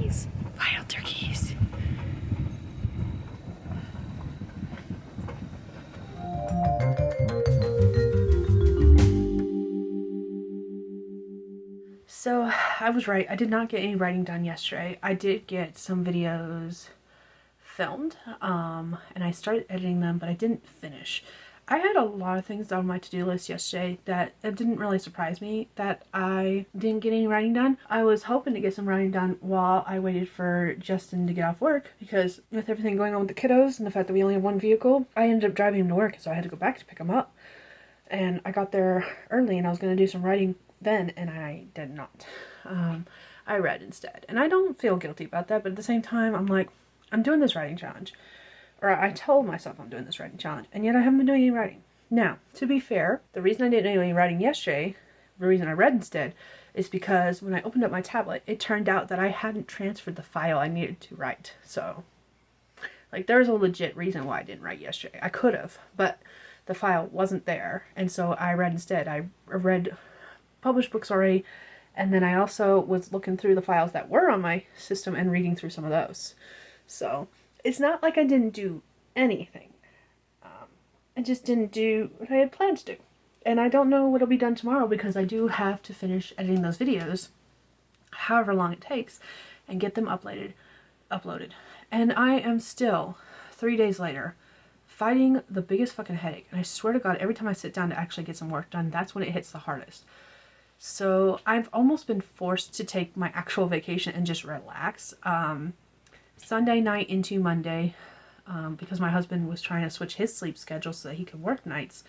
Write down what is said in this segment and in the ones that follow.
turkeys. Wild turkeys. So I was right. I did not get any writing done yesterday. I did get some videos filmed and I started editing them, but I didn't finish. I had a lot of things on my to-do list yesterday that it didn't really surprise me that I didn't get any writing done. I was hoping to get some writing done while I waited for Justin to get off work, because with everything going on with the kiddos and the fact that we only have one vehicle, I ended up driving him to work, so I had to go back to pick him up. And I got there early and I was going to do some writing then, and I did not. I read instead. And I don't feel guilty about that, but at the same time, I'm like, I'm doing this writing challenge. Or I told myself I'm doing this writing challenge, and yet I haven't been doing any writing. Now, to be fair, the reason I didn't do any writing yesterday, the reason I read instead, is because when I opened up my tablet, it turned out that I hadn't transferred the file I needed to write. So, like, there's a legit reason why I didn't write yesterday. I could have, but the file wasn't there, and so I read instead. I read published books already, and then I also was looking through the files that were on my system and reading through some of those. So it's not like I didn't do anything. I just didn't do what I had planned to do. And I don't know what'll be done tomorrow, because I do have to finish editing those videos, however long it takes, and get them uploaded. And I am still, 3 days later, fighting the biggest fucking headache. And I swear to God, every time I sit down to actually get some work done, that's when it hits the hardest. So I've almost been forced to take my actual vacation and just relax. Sunday night into Monday, because my husband was trying to switch his sleep schedule so that he could work nights,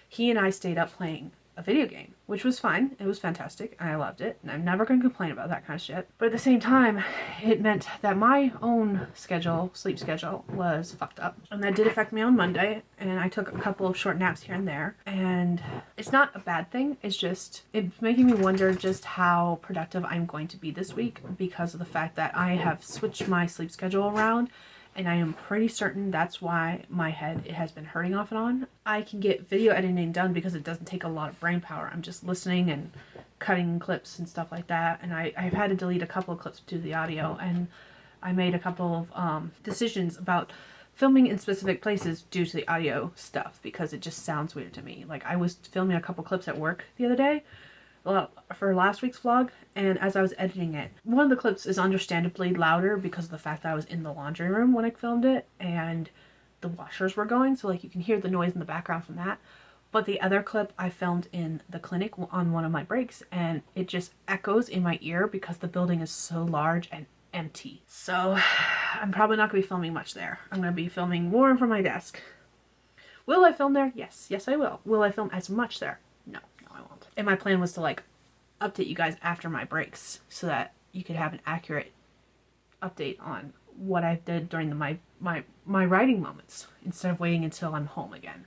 he and I stayed up playing a video game, which was fine. It was fantastic, and I loved it, and I'm never going to complain about that kind of shit. But at the same time, it meant that my own sleep schedule, was fucked up, and that did affect me on Monday, and I took a couple of short naps here and there, and it's not a bad thing. It's making me wonder just how productive I'm going to be this week, because of the fact that I have switched my sleep schedule around. And I am pretty certain that's why my head has been hurting off and on. I can get video editing done because it doesn't take a lot of brain power. I'm just listening and cutting clips and stuff like that. And I've had to delete a couple of clips to the audio. And I made a couple of decisions about filming in specific places due to the audio stuff, because it just sounds weird to me. Like, I was filming a couple clips at work the other day for last week's vlog, and as I was editing it, one of the clips is understandably louder because of the fact that I was in the laundry room when I filmed it and the washers were going, so like you can hear the noise in the background from that. But the other clip I filmed in the clinic on one of my breaks, and it just echoes in my ear because the building is so large and empty. So I'm probably not going to be filming much there. I'm going to be filming more from my desk. Will I film there? Yes I will. Will I film as much there? No, I won't. And my plan was to like update you guys after my breaks so that you could have an accurate update on what I did during my writing moments, instead of waiting until I'm home again.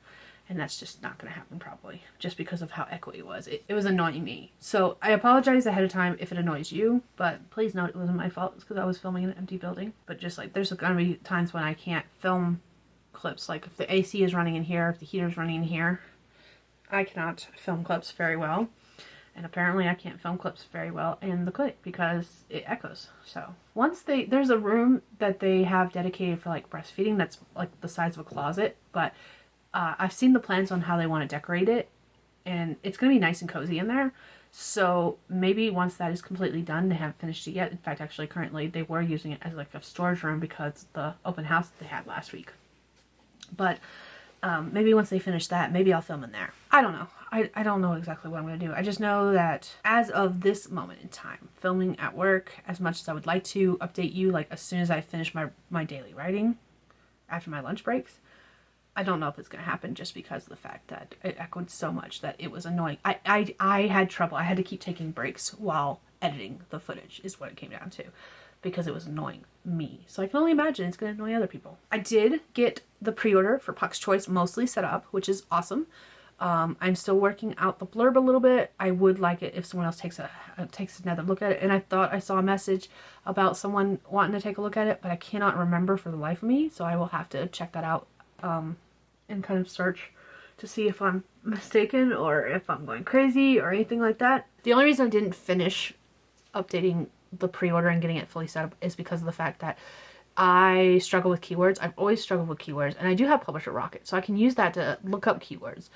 And that's just not going to happen probably, just because of how echoey it was. It was annoying me. So I apologize ahead of time if it annoys you, but please note it wasn't my fault. It's because I was filming in an empty building. But just like, there's going to be times when I can't film clips. Like if the AC is running in here, if the heater's running in here, I cannot film clips very well. And apparently I can't film clips very well in the clinic because it echoes. So once there's a room that they have dedicated for like breastfeeding that's like the size of a closet, but I've seen the plans on how they want to decorate it, and it's going to be nice and cozy in there. So maybe once that is completely done, they haven't finished it yet. In fact, actually currently they were using it as like a storage room because of the open house that they had last week. But maybe once they finish that, maybe I'll film in there. I don't know. I don't know exactly what I'm going to do. I just know that as of this moment in time, filming at work, as much as I would like to update you, like as soon as I finish my daily writing after my lunch breaks, I don't know if it's going to happen, just because of the fact that it echoed so much that it was annoying. I had trouble. I had to keep taking breaks while editing the footage is what it came down to, because it was annoying me. So I can only imagine it's going to annoy other people. I did get the pre-order for Puck's Choice mostly set up, which is awesome. I'm still working out the blurb a little bit. I would like it if someone else takes another look at it. And I thought I saw a message about someone wanting to take a look at it, but I cannot remember for the life of me. So I will have to check that out and kind of search to see if I'm mistaken or if I'm going crazy or anything like that. The only reason I didn't finish updating the pre-order and getting it fully set up is because of the fact that I struggle with keywords. I've always struggled with keywords, and I do have Publisher Rocket, so I can use that to look up keywords.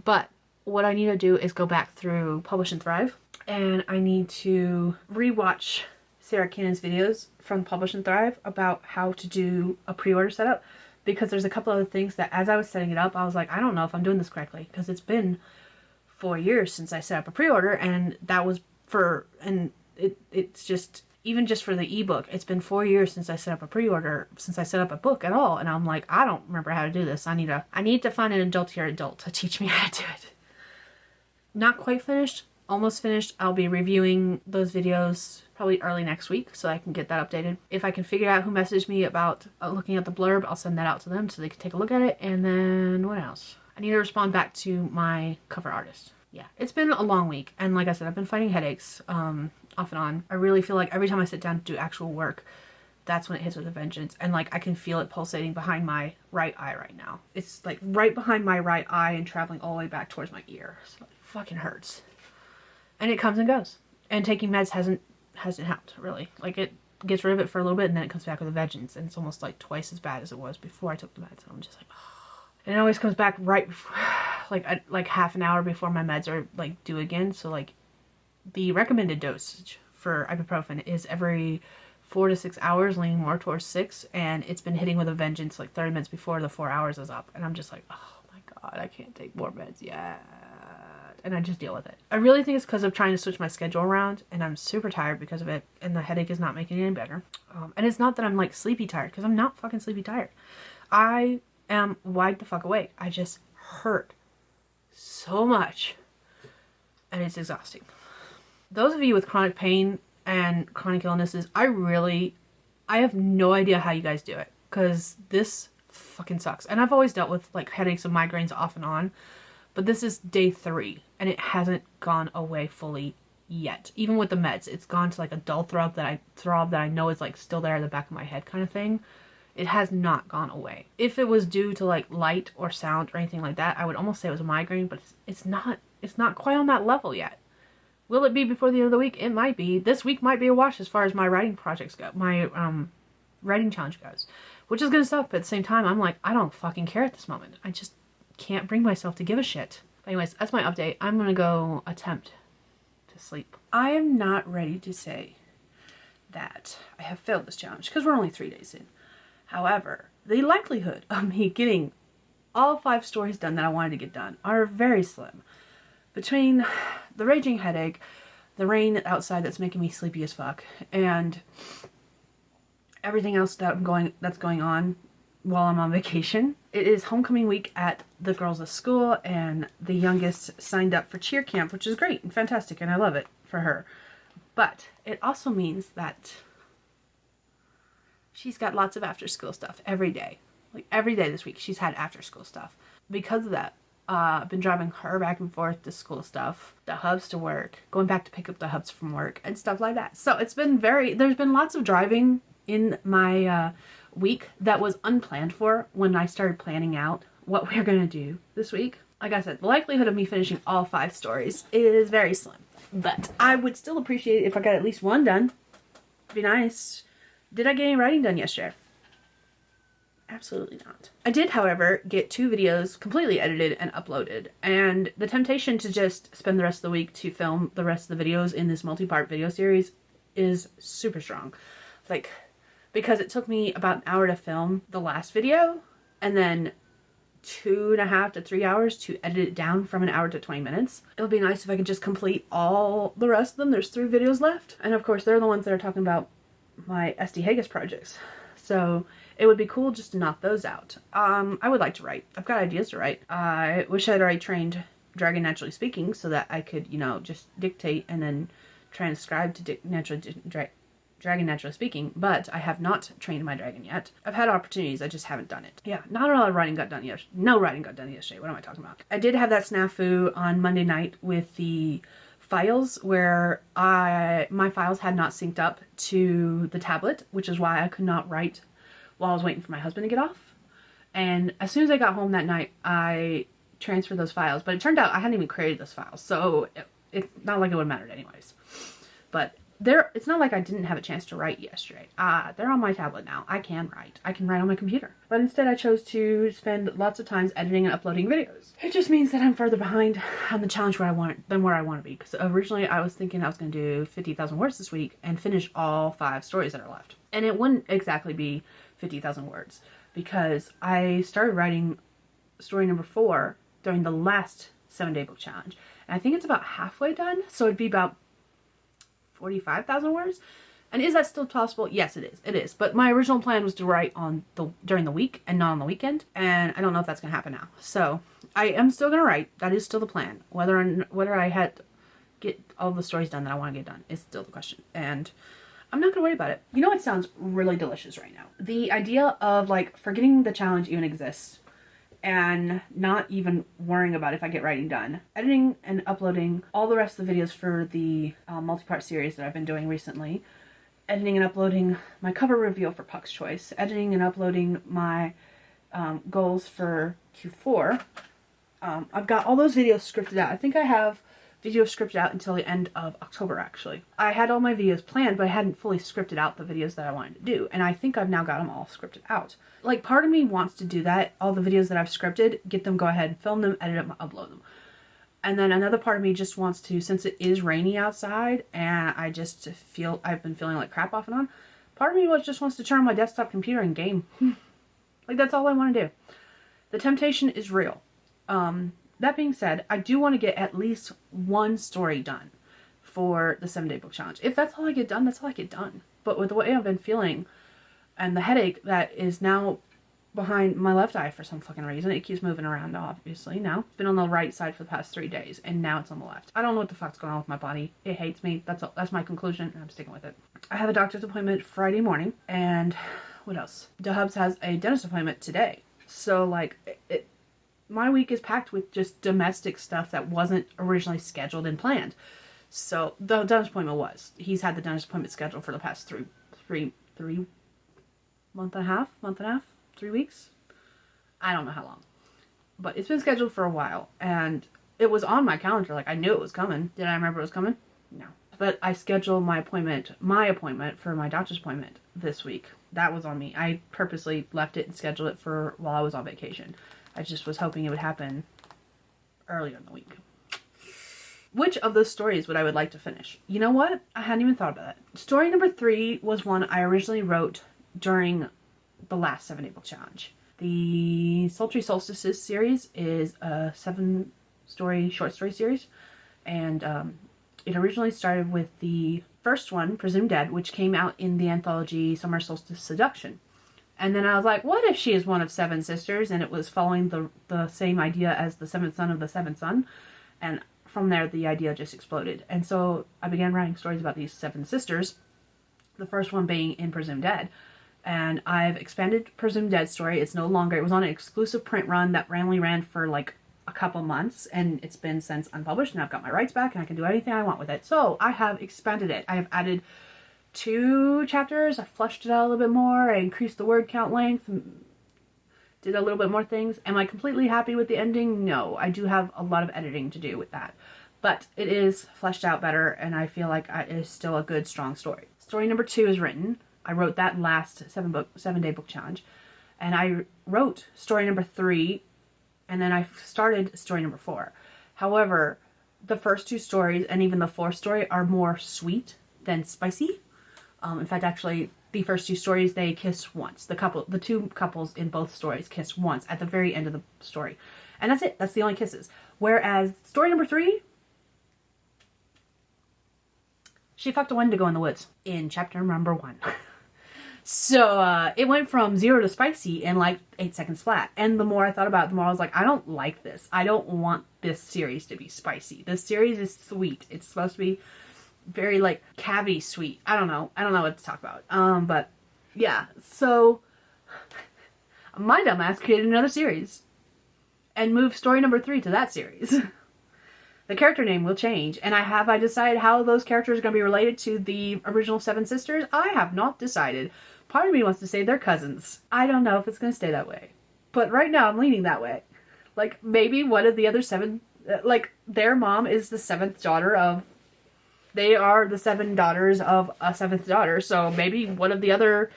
But what I need to do is go back through Publish and Thrive, and I need to rewatch Sarah Cannon's videos from Publish and Thrive about how to do a pre-order setup, because there's a couple other things that as I was setting it up, I was like, I don't know if I'm doing this correctly, because it's been 4 years since I set up a pre-order, and that was for, and it's just, even just for the ebook, it's been 4 years since I set up a pre-order, since I set up a book at all, and I'm like, I don't remember how to do this. I need to find an adultier adult to teach me how to do it. Not quite finished, almost finished. I'll be reviewing those videos probably early next week so I can get that updated. If I can figure out who messaged me about looking at the blurb, I'll send that out to them so they can take a look at it. And then what else? I need to respond back to my cover artist. Yeah, it's been a long week, and like I said, I've been fighting headaches off and on. I really feel like every time I sit down to do actual work, that's when it hits with a vengeance, and like I can feel it pulsating behind my right eye right now. It's like right behind my right eye and traveling all the way back towards my ear. So it fucking hurts. And it comes and goes. And taking meds hasn't helped, really. Like, it gets rid of it for a little bit and then it comes back with a vengeance, and it's almost like twice as bad as it was before I took the meds. And I'm just like, oh. And it always comes back right before, like half an hour before my meds are like due again. So like the recommended dosage for ibuprofen is every 4 to 6 hours, leaning more towards 6, and it's been hitting with a vengeance like 30 minutes before the 4 hours is up, and I'm just like, oh my god, I can't take more meds yet. And I just deal with it. I really think it's because of trying to switch my schedule around, and I'm super tired because of it, and the headache is not making it any better. And it's not that I'm like sleepy tired, because I'm not fucking sleepy tired. I am wide the fuck awake. I just hurt so much, and it's exhausting. Those of you with chronic pain and chronic illnesses, I have no idea how you guys do it, because this fucking sucks. And I've always dealt with like headaches and migraines off and on, but this is day 3 and it hasn't gone away fully yet. Even with the meds, it's gone to like a dull throb that I know is like still there in the back of my head kind of thing. It has not gone away. If it was due to like light or sound or anything like that, I would almost say it was a migraine, but it's not quite on that level yet. Will it be before the end of the week? It might be. This week might be a wash as far as my writing projects go. My writing challenge goes. Which is gonna suck, but at the same time, I'm like, I don't fucking care at this moment. I just can't bring myself to give a shit. But anyways, that's my update. I'm gonna go attempt to sleep. I am not ready to say that I have failed this challenge, because we're only 3 days in. However, the likelihood of me getting all 5 stories done that I wanted to get done are very slim. Between the raging headache, the rain outside that's making me sleepy as fuck, and everything else that's going on while I'm on vacation. It is homecoming week at the girls' school, and the youngest signed up for cheer camp, which is great and fantastic, and I love it for her. But it also means that she's got lots of after school stuff every day. Like every day this week she's had after school stuff. Because of that, I've been driving her back and forth to school stuff, the hubs to work, going back to pick up the hubs from work, and stuff like that. So it's been there's been lots of driving in my week that was unplanned for when I started planning out what we're going to do this week. Like I said, the likelihood of me finishing all 5 stories is very slim. But I would still appreciate it if I got at least 1 done. It'd be nice. Did I get any writing done yesterday? Absolutely not. I did, however, get 2 videos completely edited and uploaded, and the temptation to just spend the rest of the week to film the rest of the videos in this multi-part video series is super strong. Like, because it took me about an hour to film the last video, and then 2.5 to 3 hours to edit it down from an hour to 20 minutes. It would be nice if I could just complete all the rest of them. There's 3 videos left, and of course they're the ones that are talking about my SD Hegyes projects. So it would be cool just to knock those out. I would like to write. I've got ideas to write. I wish I'd already trained Dragon Naturally Speaking so that I could, you know, just dictate and then transcribe to Dragon Naturally Speaking, but I have not trained my dragon yet. I've had opportunities, I just haven't done it. Yeah, not a lot of writing got done yesterday. No writing got done yesterday. What am I talking about? I did have that snafu on Monday night with the files where my files had not synced up to the tablet, which is why I could not write while I was waiting for my husband to get off. And as soon as I got home that night, I transferred those files, but it turned out I hadn't even created those files, so it's not like it would have mattered anyways. But it's not like I didn't have a chance to write yesterday. They're on my tablet now. I can write. I can write on my computer. But instead I chose to spend lots of time editing and uploading videos. It just means that I'm further behind on the challenge where I want to be. Because originally I was thinking I was going to do 50,000 words this week and finish all 5 stories that are left. And it wouldn't exactly be 50,000 words because I started writing story number 4 during the last 7-day book challenge. And I think it's about halfway done. So it'd be about 45,000 words. And is that still possible? Yes, it is. It is. But my original plan was to write during the week and not on the weekend. And I don't know if that's going to happen now. So I am still going to write. That is still the plan. Whether I get all the stories done that I want to get done is still the question. And I'm not going to worry about it. You know what sounds really delicious right now? The idea of like forgetting the challenge even exists and not even worrying about if I get writing done. Editing and uploading all the rest of the videos for the multi-part series that I've been doing recently. Editing and uploading my cover reveal for Puck's Choice. Editing and uploading my goals for Q4. I've got all those videos scripted out. I think I have videos scripted out until the end of October, actually. I had all my videos planned, but I hadn't fully scripted out the videos that I wanted to do. And I think I've now got them all scripted out. Like, part of me wants to do that. All the videos that I've scripted, get them, go ahead and film them, edit them, upload them. And then another part of me just wants to, since it is rainy outside, and I just feel, I've been feeling like crap off and on, part of me just wants to turn on my desktop computer and game. Like, that's all I want to do. The temptation is real. That being said, I do want to get at least one story done for the 7-day book challenge. If that's all I get done, that's all I get done. But with the way I've been feeling and the headache that is now behind my left eye for some fucking reason, it keeps moving around obviously now. It's been on the right side for the past 3 days and now it's on the left. I don't know what the fuck's going on with my body. It hates me. That's my conclusion and I'm sticking with it. I have a doctor's appointment Friday morning and what else? Dubs has a dentist appointment today. So like my week is packed with just domestic stuff that wasn't originally scheduled and planned. So the dentist appointment he's had the dentist appointment scheduled for the past 3 weeks. I don't know how long, but it's been scheduled for a while and it was on my calendar. Like, I knew it was coming. Did I remember it was coming? No. But I scheduled my appointment for my doctor's appointment this week. That was on me. I purposely left it and scheduled it for while I was on vacation. I just was hoping it would happen earlier in the week. Which of those stories would I like to finish? You know what? I hadn't even thought about that. Story number 3 was one I originally wrote during the last 7-day book challenge. The Sultry Solstices series is a 7-story short story series. And it originally started with the first one, Presumed Dead, which came out in the anthology Summer Solstice Seduction. And then I was like, what if she is one of 7 sisters? And it was following the same idea as the 7th son of the 7th son. And from there, the idea just exploded. And so I began writing stories about these 7 sisters. The first one being in Presumed Dead. And I've expanded Presumed Dead story. It was on an exclusive print run that randomly ran for like a couple months. And it's been since unpublished. And I've got my rights back and I can do anything I want with it. So I have expanded it. I have added 2 chapters. I fleshed it out a little bit more. I increased the word count length. Did a little bit more things. Am I completely happy with the ending? No. I do have a lot of editing to do with that. But it is fleshed out better and I feel like it is still a good, strong story. Story number 2 is written. I wrote that last 7-day book challenge. And I wrote story number 3 and then I started story number 4. However, the first 2 stories and even the 4th story are more sweet than spicy. In fact, actually, the first 2 stories, they kiss once. The 2 couples in both stories kiss once at the very end of the story. And that's it. That's the only kisses. Whereas story number 3, she fucked a Wendigo in the woods in chapter number 1. So it went from 0 to spicy in like 8 seconds flat. And the more I thought about it, the more I was like, I don't like this. I don't want this series to be spicy. This series is sweet. It's supposed to be very like cavi sweet. I don't know what to talk about. But yeah, so my dumbass created another series and moved story number 3 to that series. The character name will change, and have I decided how those characters are going to be related to the original 7 sisters? I have not decided. Part of me wants to say they're cousins. I don't know if it's going to stay that way, but right now I'm leaning that way. Like, maybe one of the other 7, like, their mom is the 7th daughter of They are the 7 daughters of a 7th daughter, so maybe one of the other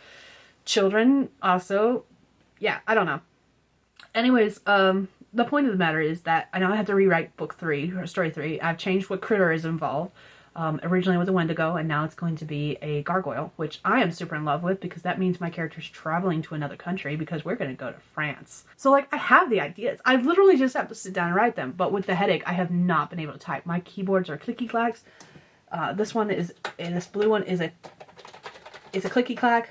children also, yeah, I don't know. Anyways, the point of the matter is that I now have to rewrite book 3, or story 3. I've changed what critter is involved. Originally it was a Wendigo, and now it's going to be a gargoyle, which I am super in love with because that means my character's traveling to another country because we're going to go to France. So, like, I have the ideas. I literally just have to sit down and write them, but with the headache, I have not been able to type. My keyboards are clicky-clacks. This one is, and this blue one is a clicky-clack.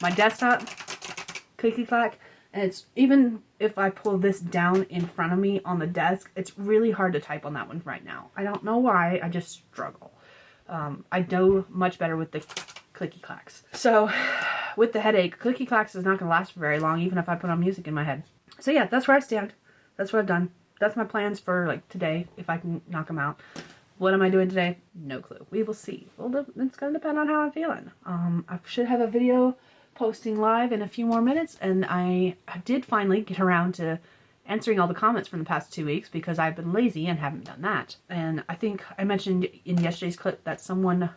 My desktop, clicky-clack. And it's, even if I pull this down in front of me on the desk, it's really hard to type on that one right now. I don't know why, I just struggle. I do much better with the clicky clacks. So, with the headache, clicky clacks is not going to last for very long, even if I put on music in my head. So yeah, that's where I stand. That's what I've done. That's my plans for, like, today, if I can knock them out. What am I doing today? No clue. We will see. Well, it's going to depend on how I'm feeling. I should have a video posting live in a few more minutes, and I did finally get around to answering all the comments from the past 2 weeks because I've been lazy and haven't done that. And I think I mentioned in yesterday's clip that someone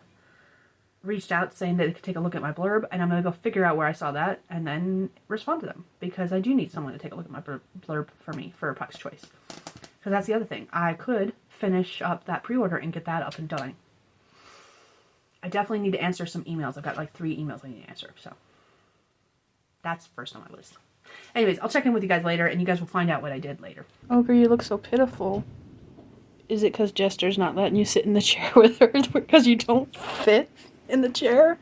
reached out saying that they could take a look at my blurb, and I'm going to go figure out where I saw that and then respond to them because I do need someone to take a look at my blurb for me for Puck's Choice. Because that's the other thing. I could finish up that pre-order and get that up and going. I definitely need to answer some emails. I've got like 3 emails I need to answer, so that's first on my list. Anyways, I'll check in with you guys later, and you guys will find out what I did later. Ogre, you look so pitiful. Is it because Jester's not letting you sit in the chair with her because you don't fit in the chair?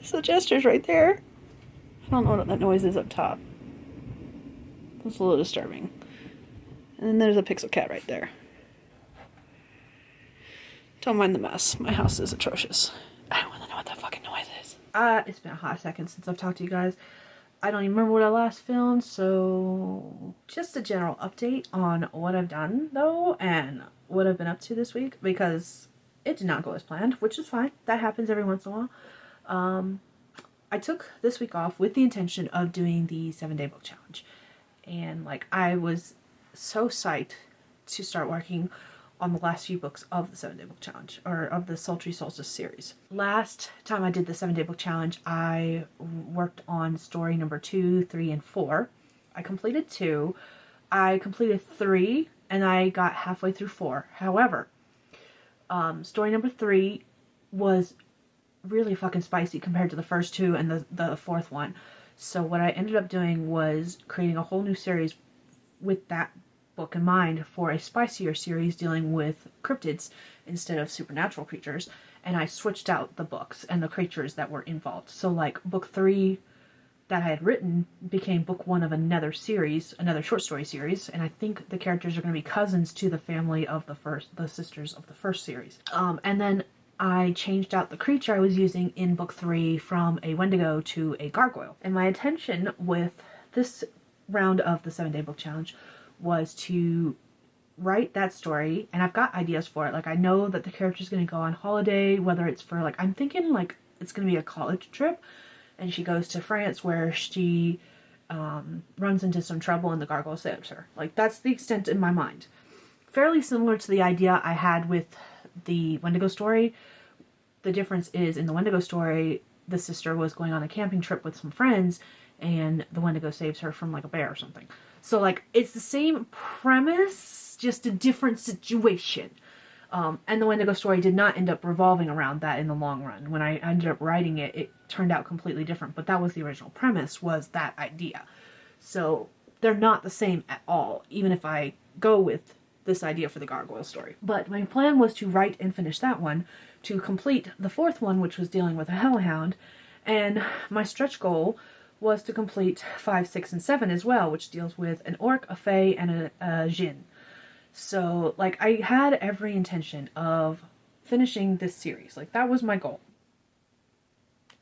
So Jester's right there. I don't know what that noise is up top. That's a little disturbing. And then there's a pixel cat right there. Don't mind the mess. My house is atrocious. I don't want to know what that fucking noise is. It's been a hot second since I've talked to you guys. I don't even remember what I last filmed, so just a general update on what I've done, though, and what I've been up to this week, because it did not go as planned, which is fine. That happens every once in a while. I took this week off with the intention of doing the 7-day book challenge, and, like, I was so psyched to start working on the last few books of the 7-day book challenge, or of the Sultry Solstice series. Last time I did the 7-day book challenge, I worked on story number 2, 3, and 4. I completed 2. I completed 3, and I got halfway through 4. However, story number 3 was really fucking spicy compared to the first 2 and the 4th one. So what I ended up doing was creating a whole new series with that book in mind for a spicier series dealing with cryptids instead of supernatural creatures, and I switched out the books and the creatures that were involved. So, like, book 3 that I had written became book 1 of another series, another short story series, and I think the characters are going to be cousins to the family of the sisters of the first series. And then I changed out the creature I was using in book 3 from a Wendigo to a gargoyle. And my intention with this round of the 7-day book challenge was to write that story, and I've got ideas for it. Like, I know that the character's going to go on holiday, whether it's for, like, I'm thinking, like, it's going to be a college trip, and she goes to France where she runs into some trouble and the gargoyle saves her. Like, that's the extent in my mind. Fairly similar to the idea I had with the Wendigo story. The difference is, in the Wendigo story, the sister was going on a camping trip with some friends, and the Wendigo saves her from, like, a bear or something. So, like, it's the same premise, just a different situation. And the Wendigo story did not end up revolving around that in the long run. When I ended up writing it, it turned out completely different. But that was the original premise, was that idea. So, they're not the same at all, even if I go with this idea for the gargoyle story. But my plan was to write and finish that one, to complete the 4th one, which was dealing with a hellhound. And my stretch goal was to complete 5, 6, and 7 as well, which deals with an orc, a fae, and a djinn. So, like, I had every intention of finishing this series. Like, that was my goal.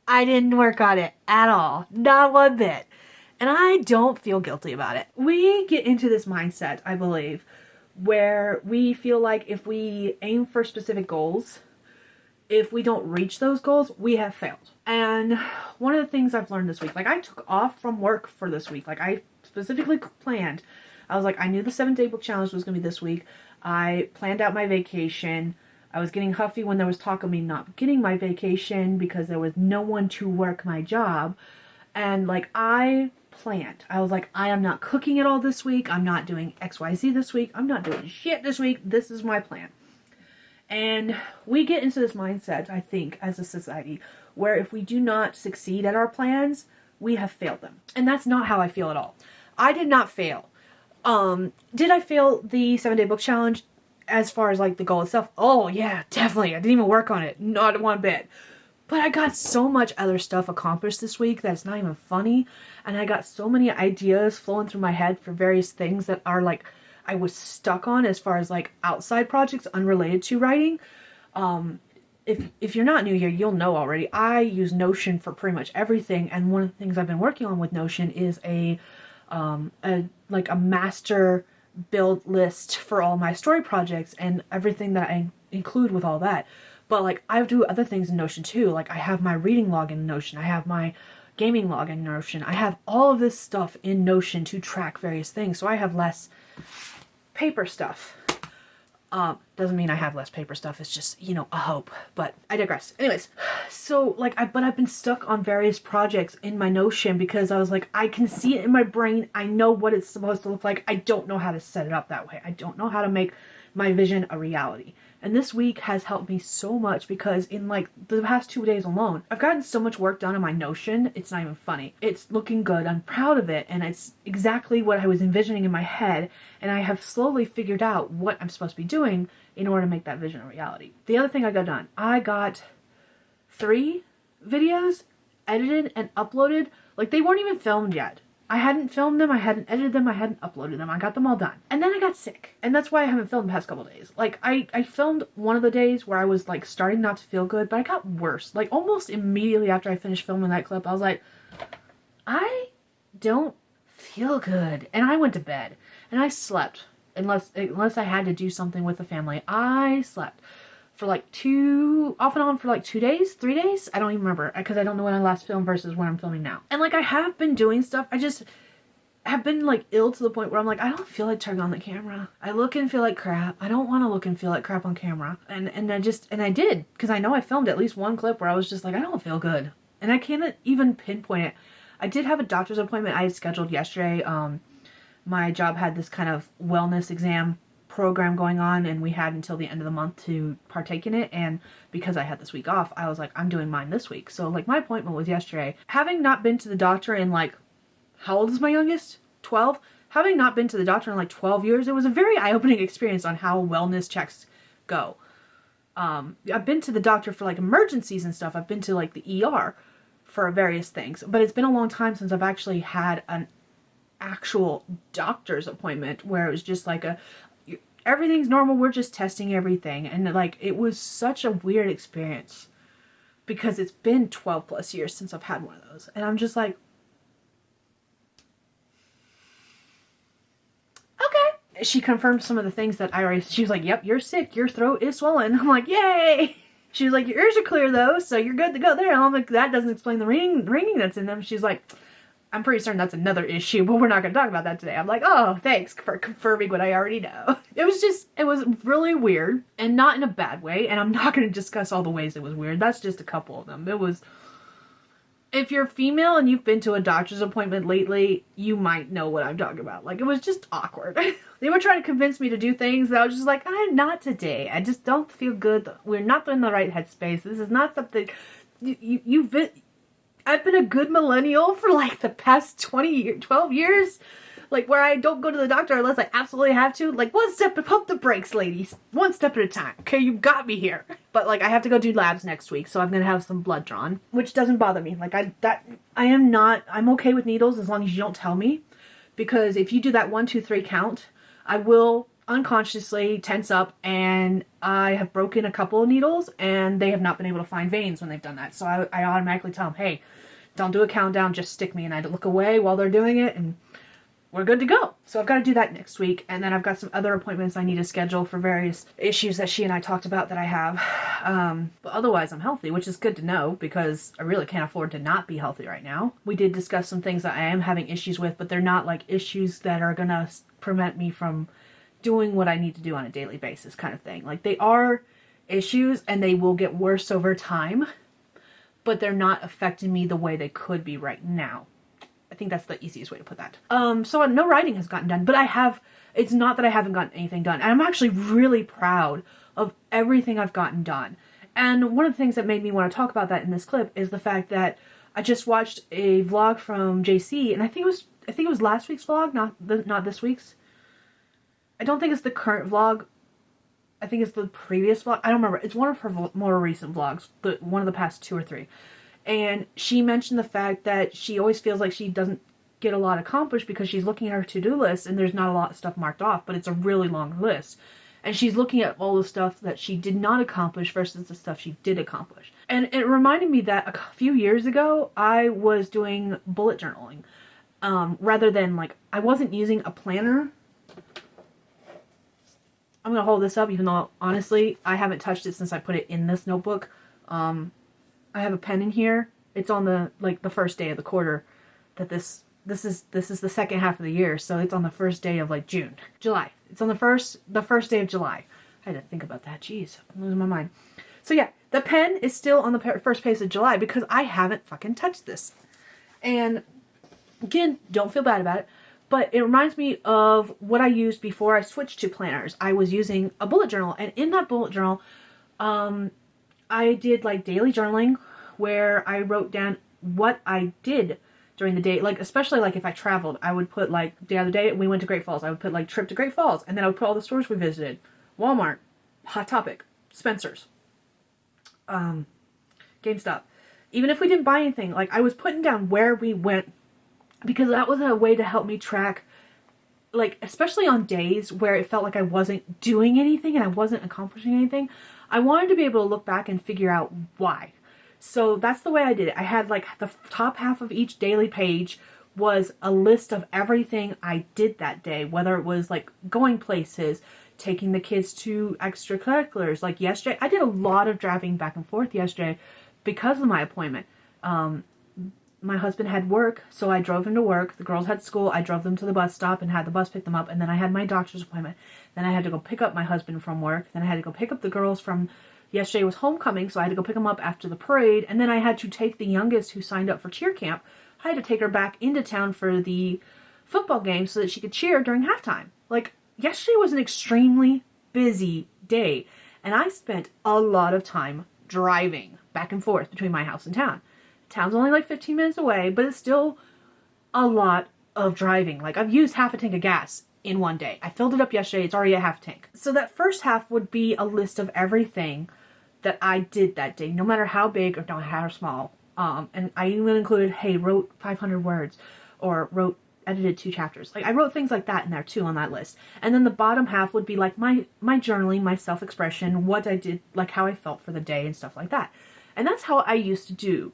I didn't work on it at all. Not one bit. And I don't feel guilty about it. We get into this mindset, I believe, where we feel like if we aim for specific goals, if we don't reach those goals, we have failed. And one of the things I've learned this week, like, I took off from work for this week. Like, I specifically planned. I was like, I knew the 7-day book challenge was going to be this week. I planned out my vacation. I was getting huffy when there was talk of me not getting my vacation because there was no one to work my job. And like, I planned. I was like, I am not cooking at all this week. I'm not doing XYZ this week. I'm not doing shit this week. This is my plan. And we get into this mindset, I think, as a society, where if we do not succeed at our plans, we have failed them. And that's not how I feel at all. I did not fail. Did I fail the 7-day book challenge as far as like the goal itself? Oh yeah, definitely. I didn't even work on it. Not one bit. But I got so much other stuff accomplished this week that's not even funny. And I got so many ideas flowing through my head for various things that are like, I was stuck on as far as like outside projects unrelated to writing. If you're not new here, you'll know already. I use Notion for pretty much everything. And one of the things I've been working on with Notion is a master build list for all my story projects and everything that I include with all that. But like, I do other things in Notion too. Like, I have my reading log in Notion. I have my gaming log in Notion. I have all of this stuff in Notion to track various things. So I have less paper stuff. Doesn't mean I have less paper stuff. It's just, you know, a hope. But I digress. Anyways, so like, I've been stuck on various projects in my Notion because I was like, I can see it in my brain. I know what it's supposed to look like. I don't know how to set it up that way. I don't know how to make my vision a reality. And this week has helped me so much because in like the past 2 days alone, I've gotten so much work done on my Notion. It's not even funny. It's looking good. I'm proud of it. And it's exactly what I was envisioning in my head. And I have slowly figured out what I'm supposed to be doing in order to make that vision a reality. The other thing I got done, I got 3 videos edited and uploaded. Like, they weren't even filmed yet. I hadn't filmed them, I hadn't edited them, I hadn't uploaded them. I got them all done. And then I got sick. And that's why I haven't filmed the past couple days. Like, I filmed one of the days where I was, like, starting not to feel good, but I got worse. Like, almost immediately after I finished filming that clip, I was like, I don't feel good. And I went to bed. And I slept. Unless I had to do something with the family. I slept. For like off and on for like 2 days, 3 days. I don't even remember because I don't know when I last filmed versus when I'm filming now. And like, I have been doing stuff. I just have been like ill to the point where I'm like, I don't feel like turning on the camera. I look and feel like crap. I don't want to look and feel like crap on camera. And I did, because I know I filmed at least one clip where I was just like, I don't feel good. And I can't even pinpoint it. I did have a doctor's appointment I had scheduled yesterday. My job had this kind of wellness exam program going on, and we had until the end of the month to partake in it. And because I had this week off, I was like, I'm doing mine this week. So like, my appointment was yesterday. Having not been to the doctor in like, how old is my youngest? 12. Having not been to the doctor in like 12 years, it was a very eye-opening experience on how wellness checks go. I've been to the doctor for like emergencies and stuff. I've been to like the ER for various things, but it's been a long time since I've actually had an actual doctor's appointment where it was just like everything's normal, we're just testing everything. And like, it was such a weird experience because it's been 12 plus years since I've had one of those. And I'm just like, okay. She confirmed some of the things that she was like, yep, you're sick, your throat is swollen. I'm like, yay. She was like, your ears are clear though, so you're good to go there. And I'm like, that doesn't explain the ringing that's in them. She's like, I'm pretty certain that's another issue, but we're not going to talk about that today. I'm like, oh, thanks for confirming what I already know. It was really weird, and not in a bad way, and I'm not going to discuss all the ways it was weird. That's just a couple of them. If you're female and you've been to a doctor's appointment lately, you might know what I'm talking about. Like, it was just awkward. They were trying to convince me to do things that I was just like, I'm not today. I just don't feel good. We're not in the right headspace. This is not something I've been a good millennial for like the past 12 years, like where I don't go to the doctor unless I absolutely have to. Like, one step, pump the brakes, ladies. One step at a time. Okay, you got me here. But like, I have to go do labs next week, so I'm gonna have some blood drawn, which doesn't bother me. Like, I'm okay with needles as long as you don't tell me, because if you do that 1, 2, 3 count, I will unconsciously tense up, and I have broken a couple of needles and they have not been able to find veins when they've done that. So I automatically tell them, hey, don't do a countdown, just stick me. And I look away while they're doing it, and we're good to go. So I've got to do that next week. And then I've got some other appointments I need to schedule for various issues that she and I talked about that I have. But otherwise I'm healthy, which is good to know because I really can't afford to not be healthy right now. We did discuss some things that I am having issues with, but they're not like issues that are going to prevent me from doing what I need to do on a daily basis kind of thing. Like, they are issues and they will get worse over time, but they're not affecting me the way they could be right now. I think that's the easiest way to put that. So no writing has gotten done, but it's not that I haven't gotten anything done. And I'm actually really proud of everything I've gotten done. And one of the things that made me want to talk about that in this clip is the fact that I just watched a vlog from JC, and I think it was last week's vlog, not this week's. I don't think it's the current vlog. I think it's the previous vlog. I don't remember. It's one of her more recent vlogs, one of the past 2 or 3. And she mentioned the fact that she always feels like she doesn't get a lot accomplished because she's looking at her to-do list and there's not a lot of stuff marked off, but it's a really long list. And she's looking at all the stuff that she did not accomplish versus the stuff she did accomplish. And it reminded me that a few years ago, I was doing bullet journaling. Rather than, like, I wasn't using a planner. I'm going to hold this up, even though, honestly, I haven't touched it since I put it in this notebook. I have a pen in here. It's on the first day of the quarter that this is the second half of the year, so it's on the first day of July. It's on the first day of July. I had to think about that. Jeez, I'm losing my mind. So yeah, the pen is still on the first page of July because I haven't fucking touched this. And again, don't feel bad about it, but it reminds me of what I used before I switched to planners. I was using a bullet journal, and in that bullet journal, I did daily journaling where I wrote down what I did during the day. Especially if I traveled, I would put the other day we went to Great Falls. I would put trip to Great Falls, and then I would put all the stores we visited. Walmart, Hot Topic, Spencer's, GameStop. Even if we didn't buy anything, I was putting down where we went because that was a way to help me track, especially on days where it felt like I wasn't doing anything and I wasn't accomplishing anything. I wanted to be able to look back and figure out why. So that's the way I did it. I had the top half of each daily page was a list of everything I did that day, whether it was going places, taking the kids to extracurriculars. Yesterday, I did a lot of driving back and forth yesterday because of my appointment. My husband had work, so I drove him to work. The girls had school. I drove them to the bus stop and had the bus pick them up. And then I had my doctor's appointment. Then I had to go pick up my husband from work. Then I had to go pick up the girls from... Yesterday was homecoming, so I had to go pick them up after the parade. And then I had to take the youngest who signed up for cheer camp. I had to take her back into town for the football game so that she could cheer during halftime. Yesterday was an extremely busy day. And I spent a lot of time driving back and forth between my house and town. Town's only 15 minutes away, but it's still a lot of driving. I've used half a tank of gas in one day. I filled it up yesterday. It's already at half a tank. So that first half would be a list of everything that I did that day, no matter how big or how small. And I even included, wrote 500 words or edited 2 chapters. I wrote things like that in there too on that list. And then the bottom half would be my journaling, my self-expression, what I did, how I felt for the day and stuff like that. And that's how I used to do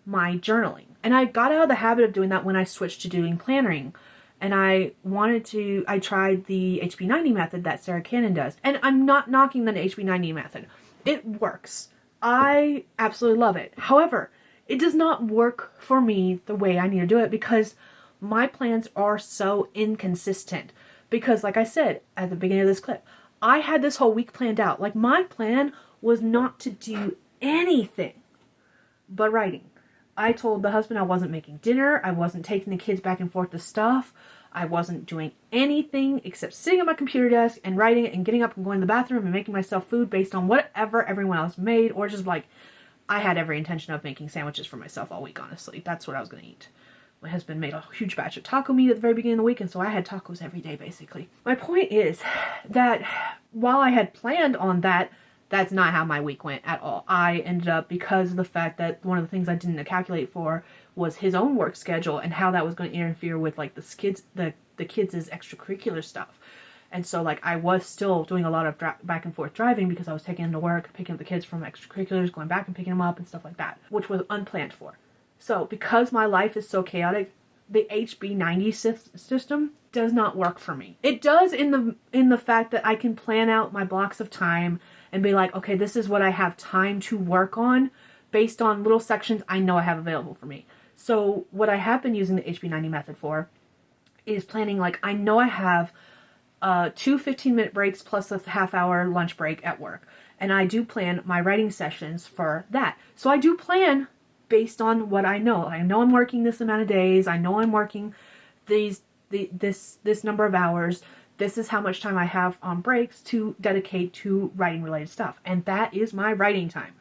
my journaling. And I got out of the habit of doing that when I switched to doing plannering. And I tried the HB90 method that Sarah Cannon does. And I'm not knocking the HB90 method. It works. I absolutely love it. However, it does not work for me the way I need to do it because my plans are so inconsistent. Because like I said at the beginning of this clip, I had this whole week planned out. My plan was not to do anything but writing. I told the husband I wasn't making dinner. I wasn't taking the kids back and forth to stuff. I wasn't doing anything except sitting at my computer desk and writing and getting up and going to the bathroom and making myself food based on whatever everyone else made, or just I had every intention of making sandwiches for myself all week, honestly. That's what I was going to eat. My husband made a huge batch of taco meat at the very beginning of the week, and so I had tacos every day, basically. My point is that while I had planned on that, that's not how my week went at all. I ended up, because of the fact that one of the things I didn't calculate for was his own work schedule and how that was going to interfere with the kids' extracurricular stuff. And so I was still doing a lot of back and forth driving because I was taking them to work, picking up the kids from extracurriculars, going back and picking them up and stuff like that, which was unplanned for. So because my life is so chaotic, the HB90 system does not work for me. It does in the fact that I can plan out my blocks of time and be okay, this is what I have time to work on based on little sections I know I have available for me. So what I have been using the HB90 method for is planning, I know I have 2 15-minute breaks plus a half-hour lunch break at work. And I do plan my writing sessions for that. So I do plan based on what I know. I know I'm working this amount of days. I know I'm working this number of hours. This is how much time I have on breaks to dedicate to writing related stuff. And that is my writing time.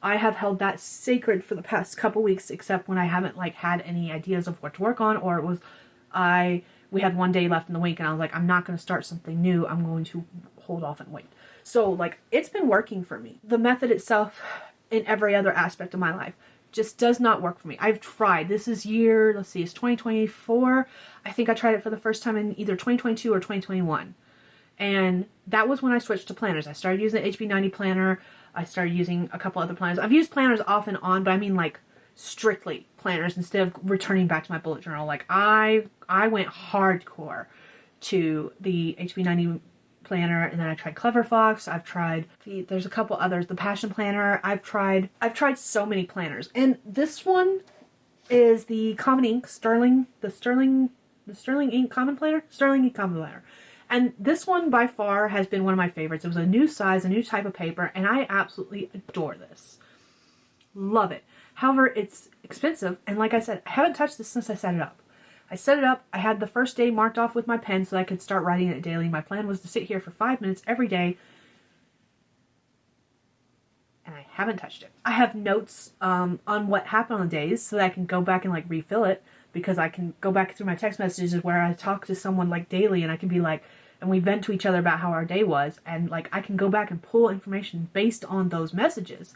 I have held that sacred for the past couple weeks, except when I haven't like had any ideas of what to work on, or it was we had one day left in the week and I was like, I'm not going to start something new. I'm going to hold off and wait. So like, it's been working for me. The method itself in every other aspect of my life just does not work for me. I've tried. This is let's see, it's 2024. I think I tried it for the first time in either 2022 or 2021. And that was when I switched to planners. I started using the HB90 planner. I started using a couple other planners. I've used planners off and on, but I mean like strictly planners instead of returning back to my bullet journal. Like I went hardcore to the HB90 planner, and then I tried Clever Fox. I've tried there's a couple others, the Passion Planner. I've tried so many planners, and this one is the Common Ink Sterling Ink Common Planner, Sterling Ink Common Planner. And this one by far has been one of my favorites. It was a new size, a new type of paper, and I absolutely adore this. Love it. However, it's expensive, and like I said, I haven't touched this since I set it up. I set it up, I had the first day marked off with my pen so I could start writing it daily. My plan was to sit here for 5 minutes every day, and I haven't touched it. I have notes on what happened on the days so that I can go back and like refill it, because I can go back through my text messages where I talk to someone like daily, and I can be like, and we vent to each other about how our day was, and like I can go back and pull information based on those messages.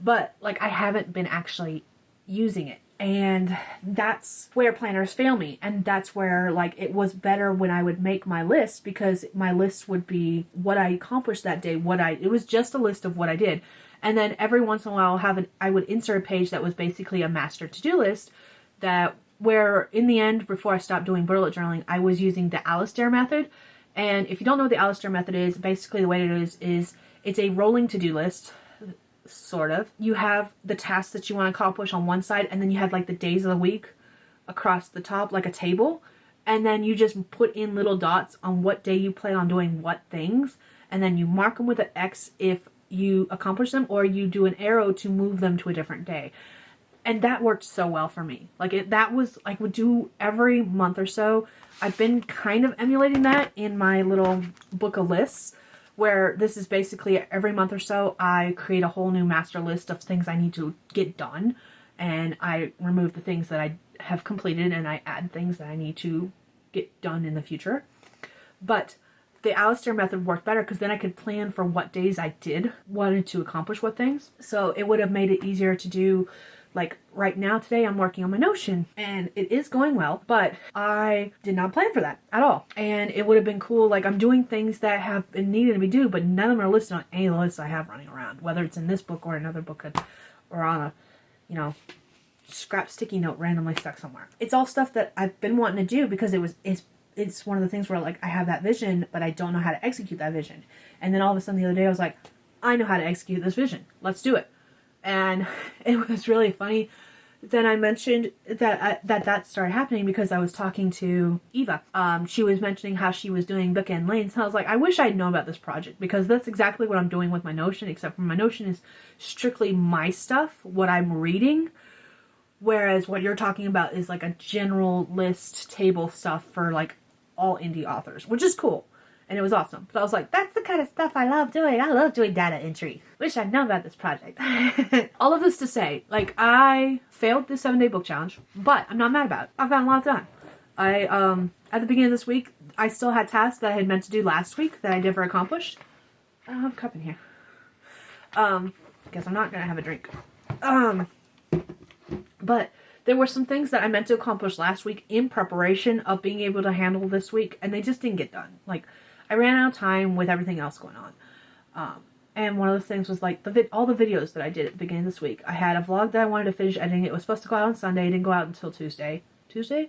But like I haven't been actually using it, and that's where planners fail me. And that's where like it was better when I would make my list, because my list would be what I accomplished that day, it was just a list of what I did. And then every once in a while I would insert a page that was basically a master to-do list, that where in the end, before I stopped doing bullet journaling, I was using the Alistair method. And if you don't know what the Alistair method is, basically the way it is it's a rolling to-do list, sort of. You have the tasks that you want to accomplish on one side, and then you have like the days of the week across the top, like a table. And then you just put in little dots on what day you plan on doing what things, and then you mark them with an X if you accomplish them, or you do an arrow to move them to a different day. And that worked so well for me. Like that was, I would do every month or so. I've been kind of emulating that in my little book of lists, where this is basically every month or so, I create a whole new master list of things I need to get done. And I remove the things that I have completed, and I add things that I need to get done in the future. But the Alistair method worked better, because then I could plan for what days I wanted to accomplish what things. So it would have made it easier to do. Like right now, today, I'm working on my Notion, and it is going well, but I did not plan for that at all. And it would have been cool. Like I'm doing things that have been needed to be due, but none of them are listed on any of the lists I have running around, whether it's in this book or another book, or on a, scrap sticky note randomly stuck somewhere. It's all stuff that I've been wanting to do, because it's one of the things where like I have that vision, but I don't know how to execute that vision. And then all of a sudden the other day I was like, I know how to execute this vision. Let's do it. And it was really funny. Then I mentioned that started happening because I was talking to Eva. She was mentioning how she was doing Bookend Lanes. And I was like, I wish I'd known about this project, because that's exactly what I'm doing with my Notion, except for my Notion is strictly my stuff, what I'm reading. Whereas what you're talking about is like a general list table stuff for like all indie authors, which is cool. And it was awesome. But I was like, that's the kind of stuff I love doing. I love doing data entry. Wish I'd known about this project. All of this to say, like, I failed the 7-day book challenge, but I'm not mad about it. I've gotten a lot done. At the beginning of this week, I still had tasks that I had meant to do last week that I never accomplished. I don't have a cup in here. Guess I'm not going to have a drink. But there were some things that I meant to accomplish last week in preparation of being able to handle this week, and they just didn't get done. Like, I ran out of time with everything else going on. And one of those things was like all the videos that I did at the beginning of this week. I had a vlog that I wanted to finish editing. It was supposed to go out on Sunday. It didn't go out until Tuesday. Tuesday.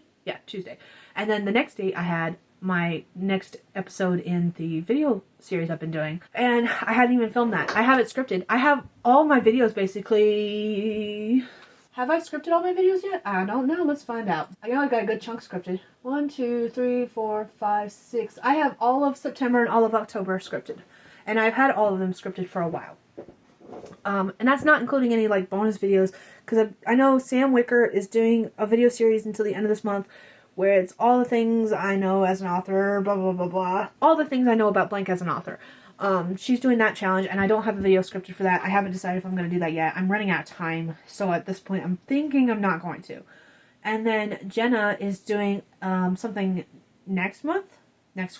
And then the next day I had my next episode in the video series I've been doing. And I hadn't even filmed that. I have it scripted. I have all my videos basically... Have I scripted all my videos yet? I don't know. Let's find out. I know I've got a good chunk scripted. 1, 2, 3, 4, 5, 6. I have all of September and all of October scripted. And I've had all of them scripted for a while. And that's not including any like bonus videos, because I know Sam Wicker is doing a video series until the end of this month where it's all the things I know as an author, blah, blah, blah, blah. All the things I know about blank as an author. She's doing that challenge, and I don't have a video scripted for that. I haven't decided if I'm going to do that yet. I'm running out of time, so at this point I'm thinking I'm not going to. And then Jenna is doing something next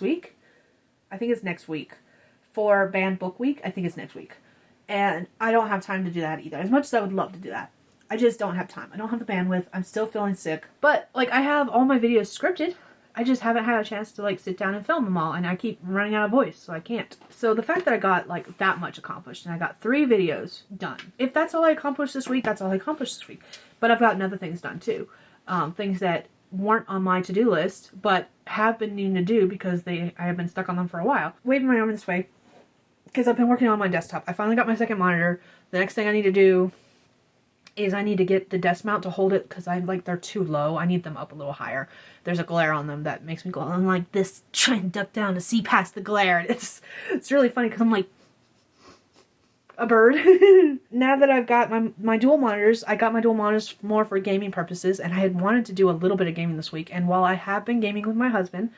week. I think it's next week. For Banned Book Week, I think it's next week. And I don't have time to do that either. As much as I would love to do that, I just don't have time. I don't have the bandwidth. I'm still feeling sick. But, like, I have all my videos scripted. I just haven't had a chance to, like, sit down and film them all. And I keep running out of voice, so I can't. So the fact that I got, like, that much accomplished, and I got 3 videos done. If that's all I accomplished this week, that's all I accomplished this week. But I've gotten other things done, too. Things that weren't on my to-do list, but have been needing to do because I have been stuck on them for a while. Waving my arm this way, because I've been working on my desktop. I finally got my second monitor. The next thing I need to do is I need to get the desk mount to hold it, because they're too low. I need them up a little higher. There's a glare on them that makes me go on like this, trying to duck down to see past the glare. It's really funny because I'm like a bird. Now that I've got my dual monitors, I got my dual monitors more for gaming purposes, and I had wanted to do a little bit of gaming this week. And while I have been gaming with my husband,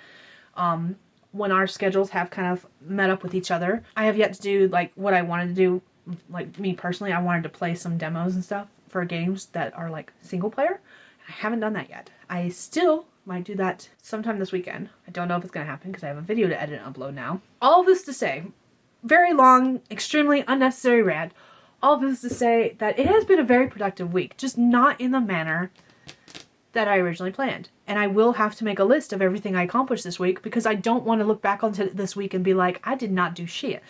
when our schedules have kind of met up with each other, I have yet to do like what I wanted to do. Like me personally, I wanted to play some demos and stuff for games that are like single player. I haven't done that yet. I still might do that sometime this weekend. I don't know if it's going to happen because I have a video to edit and upload now. All of this to say, very long, extremely unnecessary rant. All of this to say that it has been a very productive week, just not in the manner that I originally planned. And I will have to make a list of everything I accomplished this week, because I don't want to look back onto this week and be like, I did not do shit.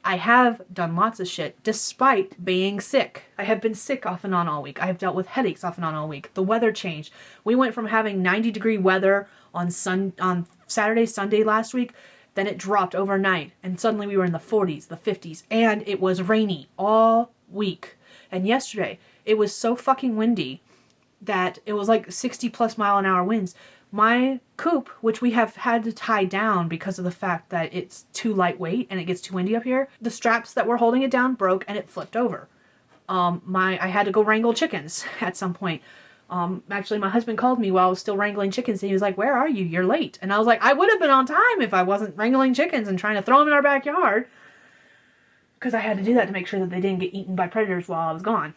I have done lots of shit despite being sick. I have been sick off and on all week. I have dealt with headaches off and on all week. The weather changed. We went from having 90-degree weather on Saturday, Sunday last week. Then it dropped overnight, and suddenly we were in the 40s, the 50s, and it was rainy all week. And yesterday, it was so fucking windy that it was like 60+ mile-an-hour winds. My coop, which we have had to tie down because of the fact that it's too lightweight and it gets too windy up here, the straps that were holding it down broke and it flipped over. I had to go wrangle chickens at some point. Actually, my husband called me while I was still wrangling chickens, and he was like, "Where are you? You're late." And I was like, I would have been on time if I wasn't wrangling chickens and trying to throw them in our backyard, because I had to do that to make sure that they didn't get eaten by predators while I was gone.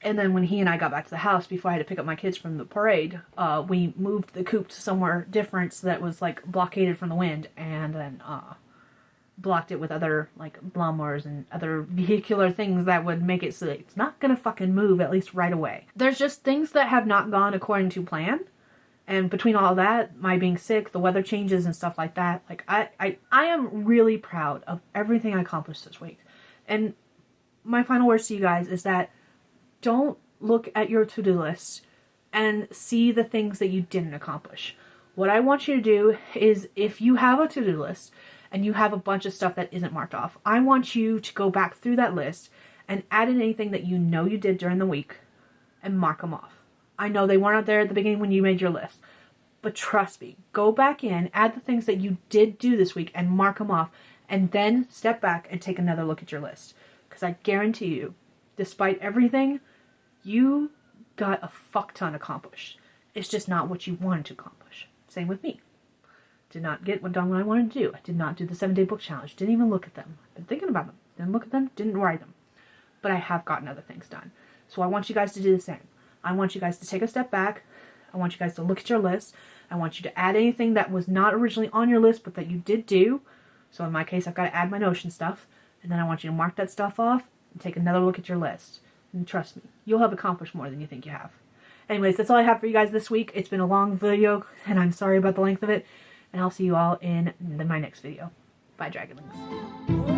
And then when he and I got back to the house before I had to pick up my kids from the parade, we moved the coop to somewhere different so that was like blockaded from the wind, and then blocked it with other like lawnmowers and other vehicular things that would make it so that it's not gonna fucking move, at least right away. There's just things that have not gone according to plan. And between all that, my being sick, the weather changes and stuff like that, like I am really proud of everything I accomplished this week. And my final words to you guys is that don't look at your to-do list and see the things that you didn't accomplish. What I want you to do is, if you have a to-do list and you have a bunch of stuff that isn't marked off, I want you to go back through that list and add in anything that you know you did during the week and mark them off. I know they weren't out there at the beginning when you made your list, but trust me, go back in, add the things that you did do this week and mark them off, and then step back and take another look at your list. Because I guarantee you, despite everything, you got a fuck ton accomplished. It's just not what you wanted to accomplish. Same with me. Did not get done what I wanted to do. I did not do the 7-day book challenge. Didn't even look at them. I've been thinking about them. Didn't look at them. Didn't write them. But I have gotten other things done. So I want you guys to do the same. I want you guys to take a step back. I want you guys to look at your list. I want you to add anything that was not originally on your list, but that you did do. So in my case, I've got to add my Notion stuff. And then I want you to mark that stuff off and take another look at your list. And trust me, you'll have accomplished more than you think you have. Anyways, that's all I have for you guys this week. It's been a long video, and I'm sorry about the length of it. And I'll see you all in my next video. Bye, Dragonlings.